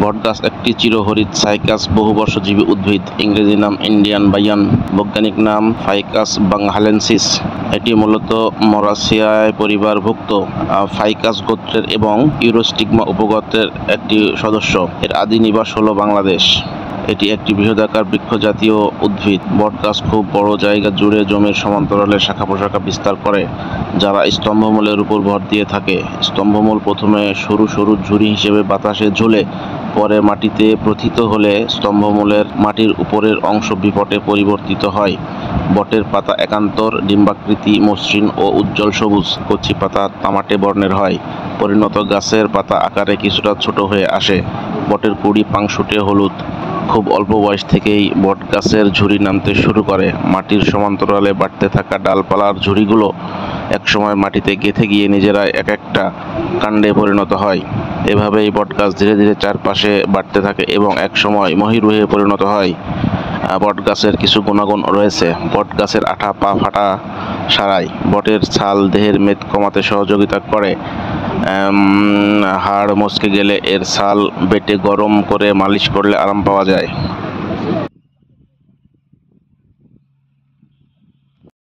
বটগাছ একটি চিরহরিৎ সাইকাস বহুবর্ষজীবী উদ্ভিদ। ইংরেজি নাম ইন্ডিয়ান বায়ান, বৈজ্ঞানিক নাম ফাইকাস বাংহালেন্সিস। এটি মূলত মরাসিয়ায় পরিবারভুক্ত ফাইকাস গোত্রের এবং ইউরোস্টিগমা উপগোত্রের একটি সদস্য। এর আদি নিবাস হল বাংলাদেশ। এটি একটি বৃহদাকার বৃক্ষজাতীয় উদ্ভিদ। বটগাছ খুব বড় জায়গা জুড়ে জমির সমান্তরালে শাখা প্রশাখা বিস্তার করে, যারা স্তম্ভমূলের উপর ভর দিয়ে থাকে। স্তম্ভমূল প্রথমে সরু সরু ঝুরি হিসেবে বাতাসে ঝুলে, পরে মাটিতে প্রথিত হলে স্তম্ভমূলের মাটির উপরের অংশ বিপটে পরিবর্তিত হয়। বটের পাতা একান্তর, ডিম্বাকৃতি, মসৃণ ও উজ্জ্বল সবুজ। কচি পাতা তামাটে বর্ণের হয়। পরিণত গাছের পাতা আকারে কিছুটা ছোট হয়ে আসে। বটের কুঁড়ি পাংশুটে হলুদ। খুব অল্প বয়স থেকেই বট গাছের ঝুরি নামতে শুরু করে। মাটির সমান্তরালে বাড়তে থাকা ডালপালার ঝুরিগুলো একসময় মাটিতে গেঁথে গিয়ে নিজেরাই এক একটা কাণ্ডে পরিণত হয়। এভাবেই বটগাছ ধীরে ধীরে চারপাশে বাড়তে থাকে এবং একসময় মহীরুহে পরিণত হয়। বটগাছের কিছু গুণাগুণ রয়েছে। বটগাছের আঠা পা ফাটা সারায়। বটের ছাল দেহের মেদ কমাতে সহযোগিতা করে। হাড় মচকে গেলে এর ছাল বেটে গরম করে মালিশ করলে আরাম পাওয়া যায়।